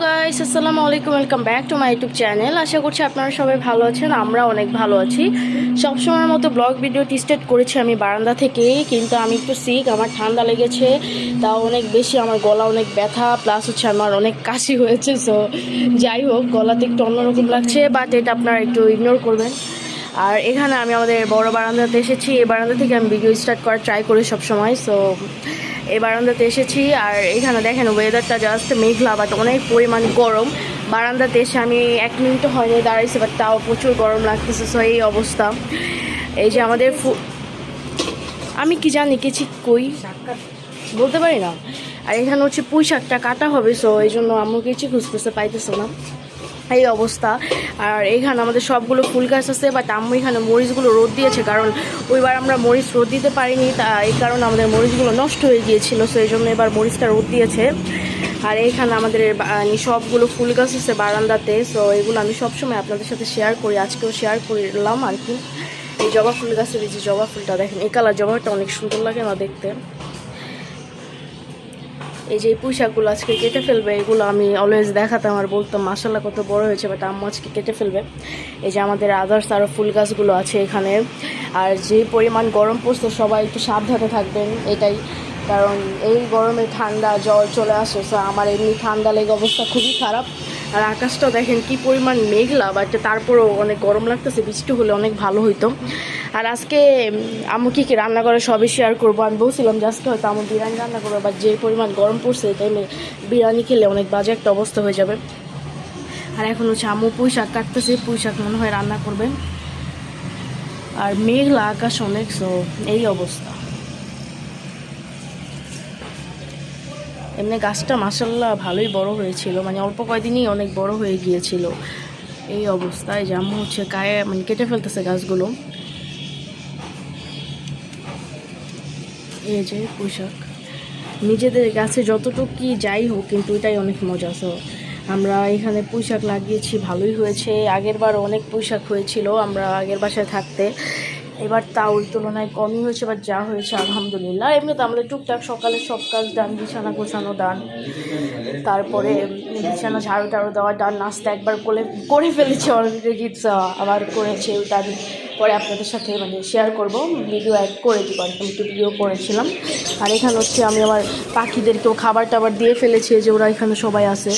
Guys, আসসালামু আলাইকুম। Welcome back to my YouTube channel. আশা করছি আপনারা সবাই ভালো আছেন। আমরা অনেক ভালো আছি। সবসময়ের মতো ব্লগ ভিডিওটি স্টার্ট করেছি আমি বারান্দা থেকেই, কিন্তু আমি একটু সিক, আমার ঠান্ডা লেগেছে, তাও অনেক বেশি। আমার গলা অনেক ব্যথা, প্লাস হচ্ছে আমার অনেক কাশি হয়েছে। সো যাই হোক, গলাতে একটু অন্যরকম লাগছে, বাট এটা আপনারা একটু ইগনোর করবেন। আর এখানে আমি আমাদের বড় বারান্দাতে এসেছি। এই বারান্দা থেকে আমি ভিডিও স্টার্ট করার ট্রাই করি সবসময়। সো এই বারান্দাতে এসেছি, আর এখানে দেখেন ওয়েদারটা জাস্ট মেঘলা, বাট অনেক পরিমাণ গরম। বারান্দাতে এসে আমি 1 মিনিটও হয়নি দাঁড়াইছি, বাট তাও প্রচুর গরম লাগতেছে। সো এই অবস্থা। এই যে আমাদের আমি কি জানি কিছু কই বলতে পারি না। আর এখানে হচ্ছে পুঁই শাকটা কাটা হবে, সো এই জন্য আম্মু কিছু খুঁজতেছে, পাইতেছে না, এই অবস্থা। আর এখানে আমাদের সবগুলো ফুল গাছ আছে, বাট আম্মু এখানে মরিচগুলো রোদ দিয়েছে, কারণ ওইবার আমরা মরিচ রোদ দিতে পারিনি, তা এই কারণে আমাদের মরিচগুলো নষ্ট হয়ে গিয়েছিল। সো এই জন্য এবার মরিচটা রোদ দিয়েছে। আর এইখানে আমাদের সবগুলো ফুল গাছ আছে বারান্দাতে। সো এগুলো আমি সবসময় আপনাদের সাথে শেয়ার করি, আজকেও শেয়ার করলাম আর কি। এই জবা ফুল গাছের এই যে জবা ফুলটা দেখেন, এই কালার জবাটা অনেক সুন্দর লাগে না দেখতে। এই যে পুঁই শাকগুলো আজকে কেটে ফেলবে, এগুলো আমি অলওয়েজ দেখাতাম আর বলতাম মাশাআল্লাহ কত বড় হয়েছে, বাট আম্মু আজকে কেটে ফেলবে। এই যে আমাদের আদার্স আরও ফুল গাছগুলো আছে এখানে। আর যে পরিমাণ গরম পড়ছে, সবাই একটু সাবধানে থাকবেন এটাই, কারণ এই গরমে ঠান্ডা জ্বর চলে আসে। সো আমার এমনি ঠান্ডা লেগে অবস্থা খুবই খারাপ। আর আকাশটা দেখেন কি পরিমাণ মেঘলা, বাট তারপরেও অনেক গরম লাগতেছে। বৃষ্টি হলে অনেক ভালো হইতো। আর আজকে আম্মু কী রান্না করে সবই শেয়ার করবো। আমি বলছিলাম যে আজকে হয়তো আমার বিরিয়ানি রান্না করবো, বাট যে পরিমাণ গরম পড়ছে এই টাইমে বিরিয়ানি খেলে অনেক বাজে একটা অবস্থা হয়ে যাবে। আর এখন হচ্ছে আম্মু পুঁই শাক কাটতেছে, পুঁই শাক মনে হয় রান্না করবে। আর মেঘলা আকাশ অনেক, সো এই অবস্থা। এমনি গাছটা মাশাআল্লাহ ভালোই বড় হয়েছিল, মানে অল্প কয়দিনই অনেক বড় হয়ে গিয়েছিল। এই অবস্থায় যে আম্মু হচ্ছে গায়ে মানে কেটে ফেলতেছে গাছগুলো। এই যে পোশাক নিজেদের গাছে যতটুকু যাই হোক, কিন্তু এটাই অনেক মজা। সো আমরা এখানে পুঁইশাক লাগিয়েছি, ভালোই হয়েছে। আগের বার অনেক পুঁইশাক হয়েছিল আমরা আগের বাসায় থাকতে, এবার তাও ওই তুলনায় কমই হয়েছে, বাট যা হয়েছে আলহামদুলিল্লাহ। এমনি তো আমাদের টুকটাক সকালে সব কাজ ডান, বিছানা গোছানো ডান, তারপরে বিছানা ঝাড়ু টাড়ু দেওয়া ডান, নাস্তা একবার করে ফেলেছি অলরেডি, আবার করেছে ওটা আমি পরে আপনাদের সাথে মানে শেয়ার করব, ভিডিও অ্যাড করে দিব। আমি একটু ভিডিও করেছিলাম। আর এখানে হচ্ছে আমি আমার পাখিদেরকেও খাবার টাবার দিয়ে ফেলেছি, যে ওরা এখানে সবাই আছে।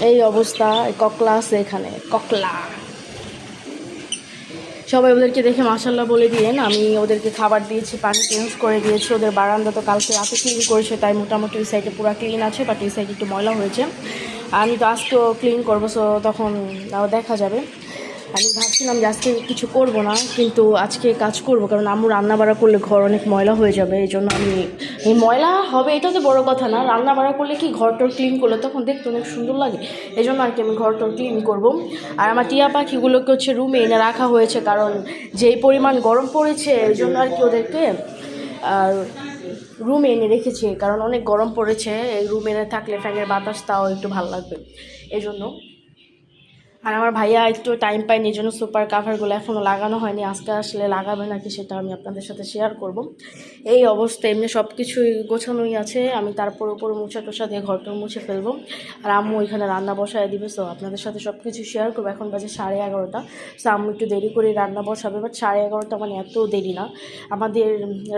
এই অবস্থা। ককলা আছে এখানে, ককলা। সবাই ওদেরকে দেখে মাশাআল্লাহ বলে দিয়েন। আমি ওদেরকে খাবার দিয়েছি, পানি চেঞ্জ করে দিয়েছি। ওদের বারান্দা তো কালকে রাতে ক্লিন করেছে, তাই মোটামুটি ওই সাইডে পুরো ক্লিন আছে, বাট এই সাইডে একটু ময়লা হয়েছে। আমি তো আজকেও ক্লিন করবো, সো তখন দেখা যাবে। আমি ভাবছিলাম যে আজকে কিছু করব না, কিন্তু আজকে কাজ করব, কারণ আম্মু রান্না বাড়া করলে ঘর অনেক ময়লা হয়ে যাবে। এই জন্য আমি এই ময়লা হবে এটা তো বড় কথা না, রান্না বাড়া করলে কি ঘরটর ক্লিন করলে তখন দেখতে অনেক সুন্দর লাগে। এই জন্য আর কি আমি ঘরটর ক্লিন করব। আর আমার টিয়া পাখিগুলোকে হচ্ছে রুমে এনে রাখা হয়েছে, কারণ যেই পরিমাণ গরম পড়েছে এই জন্য আর কি ওদেরকে আর রুমে এনে রেখেছি, কারণ অনেক গরম পড়েছে। এই রুমে এনে থাকলে ফ্যানের বাতাস তাও একটু ভালো লাগবে, এই জন্য। আর আমার ভাইয়া একটু টাইম পায়নি, এই জন্য সুপার কাভারগুলো এখনও লাগানো হয়নি। আজকে আসলে লাগাবে নাকি সেটা আমি আপনাদের সাথে শেয়ার করব। এই অবস্থা। এমনি সব কিছুই গোছানোই আছে, আমি তারপর উপরে মুছা টোছা দিয়ে ঘরটা মুছে ফেলবো। আর আম্মু এখানে রান্না বসায় দিবে, সো আপনাদের সাথে সব কিছু শেয়ার করবো। এখন বাজে 11:30। সো আম্মু একটু দেরি করে রান্না বসাবে, বাট 11:30 মানে এত দেরি না। আমাদের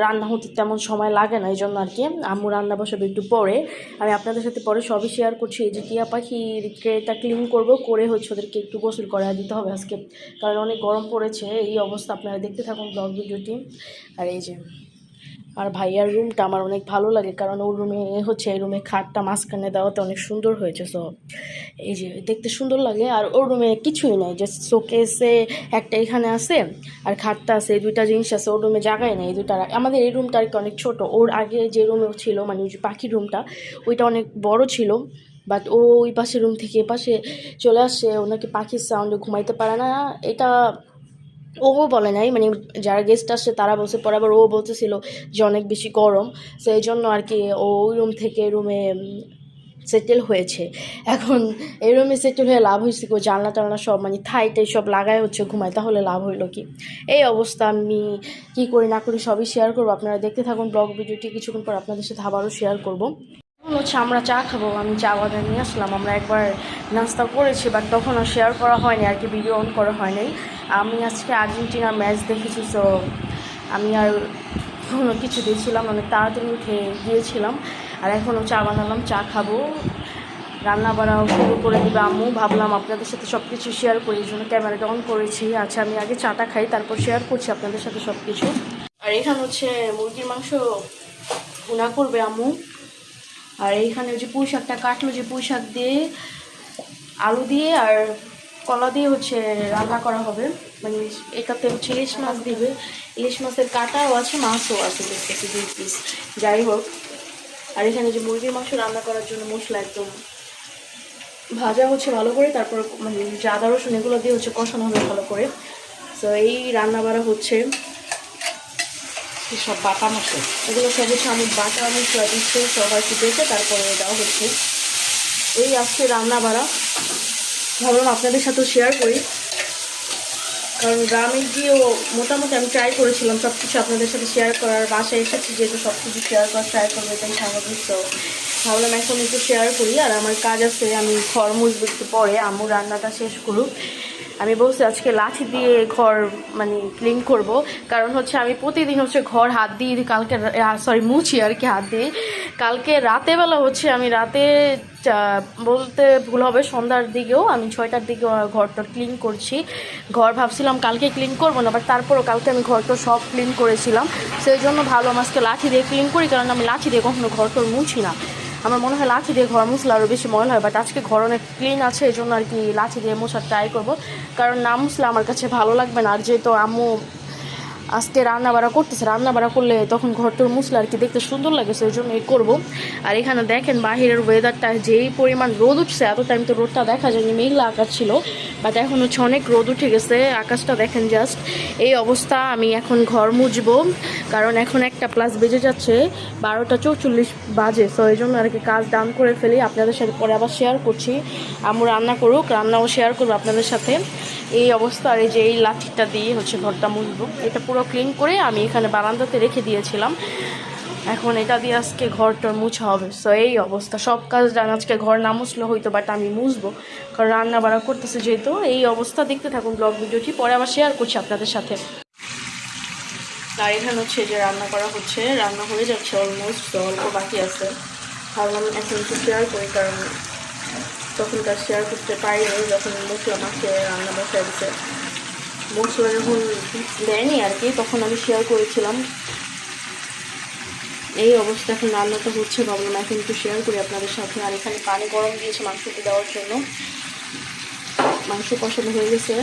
রান্না হতে তেমন সময় লাগে না, এই জন্য আর কি আম্মু রান্না বসাবে একটু পরে। আমি আপনাদের সাথে পরে সবই শেয়ার করছি। এই যে টিয়া পাখির ট্রেটা ক্লিন করবো, করে হচ্ছে ওদেরকে একটু গোসল করা দিতে হবে আজকে, কারণ অনেক গরম পড়েছে। এই অবস্থা। আপনারা দেখতে থাকুন ব্লগ ভিডিওটি। আর এই যে আর ভাইয়ার রুমটা আমার অনেক ভালো লাগে, কারণ ওর রুমে হচ্ছে এই রুমে খাটটা মাঝখানে দেওয়াতে অনেক সুন্দর হয়েছে। সো এই যে দেখতে সুন্দর লাগে। আর ওর রুমে কিছুই নাই, যে শোকেসে একটা এখানে আছে আর খাটটা আছে, এই দুইটা জিনিস আছে। ওর রুমে জায়গায় নেই এই দুইটা। আমাদের এই রুমটা আর কি অনেক ছোট, ওর আগে যে রুমে ছিল মানে ওই যে পাখির রুমটা, ওইটা অনেক বড় ছিল। বাট ও ওই পাশে রুম থেকে এ পাশে চলে আসে, ওনাকে পাখির সাউন্ডে ঘুমাইতে পারে না। এটা ও বলে নাই, মানে যারা গেস্ট আসছে তারা বলছে, পরে আবার ও বলতেছিল যে অনেক বেশি গরম। সো এই জন্য আর কি ও ওই রুম থেকে রুমে সেটেল হয়েছে। এখন এই রুমে সেটেল হয়ে লাভ হয়েছে কি, জানলা টালনা সব মানে থাইটাই সব লাগায় হচ্ছে ঘুমায়, তাহলে লাভ হইলো কি। এই অবস্থা। আমি কী করি না করি সবই শেয়ার করবো, আপনারা দেখতে থাকুন ব্লগ ভিডিওটি। কিছুক্ষণ পর আপনাদের সাথে আবারও শেয়ার করবো। হচ্ছে আমরা চা খাবো, আমি চা বানিয়ে নিয়ে আসলাম। আমরা একবার নাস্তা করেছি বাট তখন আর শেয়ার করা হয়নি আর কি, ভিডিও অন করা হয়নি। আমি আজকে আর্জেন্টিনার ম্যাচ দেখেছি, সো আমি আর কোনো কিছু দিয়েছিলাম, অনেক তাড়াতাড়ি উঠে গিয়েছিলাম। আর এখনও চা বানালাম, চা খাবো, রান্না বান্নাও শুরু করে দেবে আম্মু। ভাবলাম আপনাদের সাথে সব কিছু শেয়ার করি, এই জন্য ক্যামেরাটা অন করেছি। আচ্ছা, আমি আগে চাটা খাই, তারপর শেয়ার করছি আপনাদের সাথে সব কিছু। আর এখানে হচ্ছে মুরগির মাংস ভুনা করবে আম্মু। আর এইখানে যে পুঁই শাকটা কাটলো, যে পুঁই শাক দিয়ে আলু দিয়ে আর কলা দিয়ে হচ্ছে রান্না করা হবে। মানে এটাতে হচ্ছে ইলিশ মাছ দিবে, ইলিশ মাছের কাটাও আছে, মাছও আছে দেখতেছি 2 পিস। যাই হোক, আর এখানে যে মুরগির মাংস রান্না করার জন্য মশলা একদম ভাজা হচ্ছে ভালো করে, তারপর মানে যে আদা রসুন এগুলো দিয়ে হচ্ছে কষানো হবে ভালো করে। তো এই রান্না বাড়া হচ্ছে, সব বাটা মশলা এগুলো সব হচ্ছে আমি বাটা মশলা দিচ্ছে সবাই একটু দেখে তারপরে দেওয়া হচ্ছে। এই আজকে রান্না বাড়া ভাবলাম আপনাদের সাথে শেয়ার করি, কারণ গ্রামে গিয়েও মোটামুটি আমি ট্রাই করেছিলাম সব কিছু আপনাদের সাথে শেয়ার করার। বাসায় এসেছি যেহেতু সব কিছু শেয়ার করার ট্রাই করবো, এটাই স্বাভাবিক। তো ভাবলাম এখন একটু শেয়ার করি। আর আমার কাজ আছে, আমি ঘর মুছবো একটু পরে, আম্মু রান্নাটা শেষ করুক। আমি বলছি আজকে লাঠি দিয়ে ঘর মানে ক্লিন করব, কারণ হচ্ছে আমি প্রতিদিন হচ্ছে ঘর হাত দিয়ে কালকে মুছি আর কি হাত দিয়ে। কালকে রাতেবেলা হচ্ছে আমি রাতে বলতে ভুল হবে, সন্ধ্যার দিকেও আমি 6টার দিকে ঘরটা ক্লিন করছি। ঘর ভাবছিলাম কালকে ক্লিন করবো না, বাট তারপরও কালকে আমি ঘরটা সব ক্লিন করেছিলাম। সেই জন্য ভালো আজকে লাঠি দিয়ে ক্লিন করি, কারণ আমি লাঠি দিয়ে কখনো ঘরটা মুছি না। আমার মনে হয় লাঠি দিয়ে ঘর মুছলে আরও বেশি ময়লা হয়, বাট আজকে ঘর অনেক ক্লিন আছে, এই জন্য আর কি লাঠি দিয়ে মোছার ট্রাই করবো। কারণ না মুছলে আমার কাছে ভালো লাগবে না। আর যেহেতু আম্মু আজকে রান্না বাড়া করতেছে, রান্না বাড়া করলে তখন ঘরটোর মুছলে আর কি দেখতে সুন্দর লাগে, সেই জন্য এই করবো। আর এখানে দেখেন বাহিরের ওয়েদারটা যেই পরিমাণ রোদ উঠছে, এত টাইম তো রোদটা দেখা যায়নি, মেঘলা আকাশ ছিল, বাট এখন হচ্ছে অনেক রোদ উঠে গেছে, আকাশটা দেখেন জাস্ট। এই অবস্থা। আমি এখন ঘর মুছবো, কারণ এখন 1টা+ বেজে যাচ্ছে, 12টা 44 বাজে। সো এই জন্য আর কি কাজ ডান করে ফেলি, আপনাদের সাথে পরে আবার শেয়ার করছি। আম্মু রান্না করুক, রান্নাও শেয়ার করবো আপনাদের সাথে। এই অবস্থা। আর এই যে এই লাঠিটা দিয়ে হচ্ছে ঘরটা মুছবো, এটা পুরো ক্লিন করে আমি এখানে বারান্দাতে রেখে দিয়েছিলাম, এখন এটা দিয়ে আজকে ঘরটা মুছা হবে। সো এই অবস্থা, সব কাজ ডান। আজকে ঘর না মুছলে হইতো, বাট আমি মুছবো কারণ রান্না বাড়া করতেছে যেহেতু। এই অবস্থা, দেখতে থাকুন ব্লগ ভিডিওটি, পরে আবার শেয়ার করছি আপনাদের সাথে। আর এখানে হচ্ছে যে রান্না করা হচ্ছে, রান্না হয়ে যাচ্ছে অলমোস্ট, অল্প বাকি আছে। ভাবলাম এখন একটু শেয়ার করি, কারণ তখন তার শেয়ার করতে পারিনি যখন মশলা মাখিয়ে রান্না বসায় দিচ্ছে। মশলা যখন দেয়নি আর কি, তখন আমি শেয়ার করেছিলাম। এই অবস্থা, এখন রান্নাটা হচ্ছে, ভাবলাম এখন একটু শেয়ার করি আপনাদের সাথে। আর এখানে পানি গরম দিয়েছে মাংসতে দেওয়ার জন্য, মাংস কষানো হয়ে গেছে,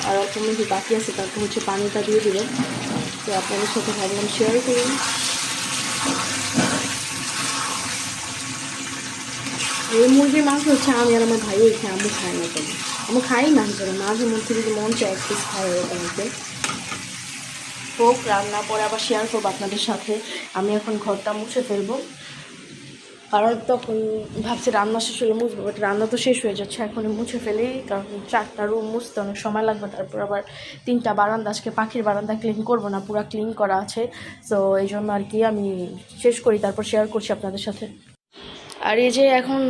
আর অল্প মধ্যে বাকি আছে, তারপর হচ্ছে পানিটা দিয়ে দিল। তো আপনাদের সাথে ভাবলাম শেয়ার করি। এই মুরগির মাংস হচ্ছে আমি আর আমার ভাইও খাই, আমি খাই না, কেন আমি খাই মাংস না, মাঝে মধ্যে যদি মন চায় 1 পিস খাই এরকম হচ্ছে। হোক, রান্না পরে আবার শেয়ার করবো আপনাদের সাথে। আমি এখন ঘরটা মুছে ফেলবো, কারণ তখন ভাবছি রান্না শেষ হলে মুছবো, বাট রান্না তো শেষ হয়ে যাচ্ছে, এখন মুছে ফেলি, কারণ 4টা রুম মুছতে অনেক সময় লাগবে। তারপর আবার 3টা বারান্দা, আজকে পাখির বারান্দা ক্লিন করবো না, পুরো ক্লিন করা আছে। সো এই জন্য আর কি আমি শেষ করি, তারপর শেয়ার করছি আপনাদের সাথে। আর এই যে এখন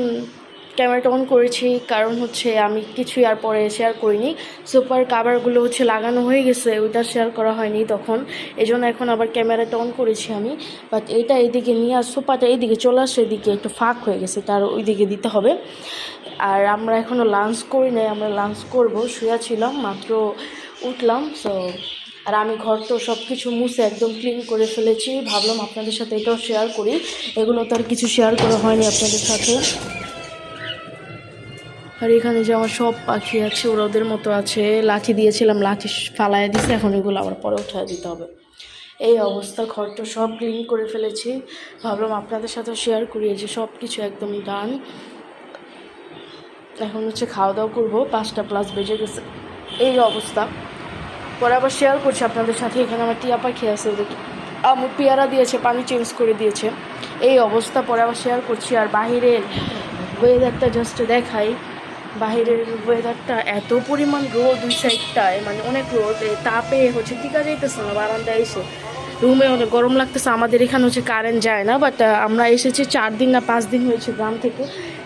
ক্যামেরাটা অন করেছি, কারণ হচ্ছে আমি কিছুই আর পরে শেয়ার করিনি। সোফার কাভারগুলো হচ্ছে লাগানো হয়ে গেছে, ওইটা শেয়ার করা হয়নি তখন, এই জন্য এখন আবার ক্যামেরাটা অন করেছি আমি। বাট এইটা এইদিকে নিয়ে আর সোফাটা এইদিকে চলে আসছে, এদিকে একটু ফাঁক হয়ে গেছে, তার ওইদিকে দিতে হবে। আর আমরা এখনও লাঞ্চ করি নাই, আমরা লাঞ্চ করবো, শুয়ে ছিলাম, মাত্র উঠলাম। সো আর আমি ঘর তো সব কিছু মুছে একদম ক্লিন করে ফেলেছি, ভাবলাম আপনাদের সাথে এটাও শেয়ার করি। এগুলো তো আর কিছু শেয়ার করা হয়নি আপনাদের সাথে। আর এখানে যে আমার সব পাখি আছে, ওরা ওদের মতো আছে, লাঠি দিয়েছিলাম, লাঠি ফালাইয়া দিয়েছি, এখন এগুলো আবার পরে উঠায় দিতে হবে। এই অবস্থা, ঘরটা সব ক্লিন করে ফেলেছি, ভাবলাম আপনাদের সাথে শেয়ার করি। এই যে সব কিছু একদম ডান, এখন হচ্ছে খাওয়া দাওয়া করবো, 5টা+ বেজে গেছে। এই অবস্থা, পরে আবার শেয়ার করছি আপনাদের সাথে। এখানে আমার টিয়া পাখি আছে, ওদের আমার পেয়ারা দিয়েছে, পানি চেঞ্জ করে দিয়েছে। এই অবস্থা, পরে আবার শেয়ার করছি। আর বাহিরের ওয়েদারটা জাস্ট দেখাই, বাহিরের ওয়েদারটা এত পরিমাণ রোদ, 2 সাইডটায় মানে অনেক রোদ, তাপে হচ্ছে টিকা যাইতেছে না বারান্দায় এসে। রুমে অনেক গরম লাগতেছে। আমাদের এখানে হচ্ছে কারেন্ট যায় না, বাট আমরা এসেছি 4 দিন না 5 দিন হয়েছে গ্রাম থেকে।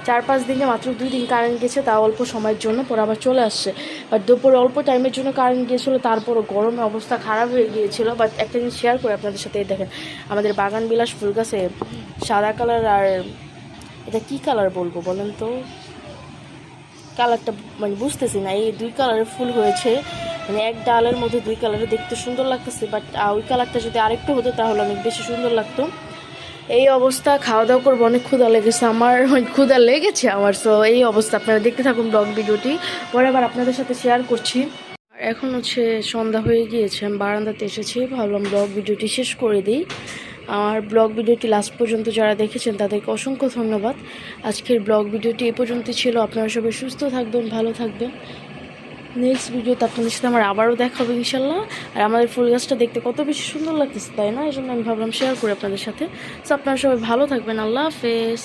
4-5 দিনে মাত্র 2 দিন কারেন্ট গেছে, তা অল্প সময়ের জন্য, পরে আবার চলে আসছে। বাট দুপুরে অল্প টাইমের জন্য কারেন্ট গিয়েছিলো, তারপরও গরমে অবস্থা খারাপ হয়ে গিয়েছিল। বাট একটা জিনিস শেয়ার করে আপনাদের সাথে, দেখেন আমাদের বাগান বিলাস ফুল গাছে সাদা কালার আর এটা কী কালার বলবো বলেন তো, কালারটা মানে বুঝতেছি না, এই 2 কালারের ফুল হয়েছে, মানে এক ডালের মধ্যে 2 কালারে দেখতে সুন্দর লাগতেছে। বাট ওই কালারটা যদি আরেকটু হতো তাহলে অনেক বেশি সুন্দর লাগতো। এই অবস্থা, খাওয়া দাওয়া করবো, অনেক ক্ষুধা লেগেছে আমার, অনেক ক্ষুধা লেগেছে আমার। সো এই অবস্থা, আপনারা দেখতে থাকুন ব্লগ ভিডিওটি, পরে আবার আপনাদের সাথে শেয়ার করছি। আর এখন হচ্ছে সন্ধ্যা হয়ে গিয়েছে, আমি বারান্দাতে এসেছি, ভাবলাম ব্লগ ভিডিওটি শেষ করে দিই। আমার ব্লগ ভিডিওটি লাস্ট পর্যন্ত যারা দেখেছেন তাদেরকে অসংখ্য ধন্যবাদ। আজকের ব্লগ ভিডিওটি এ পর্যন্তই ছিল। আপনারা সবাই সুস্থ থাকবেন, ভালো থাকবেন। নেক্সট ভিডিওতে আপনাদের সাথে আমার আবারও দেখা হবে ইনশাল্লাহ। আর আমাদের ফুল গাছটা দেখতে কত বেশি সুন্দর লাগতেছে, তাই না? এই জন্য আমি ভাবলাম শেয়ার করি আপনাদের সাথে। সো আপনারা সবাই ভালো থাকবেন। আল্লাহ হাফেজ।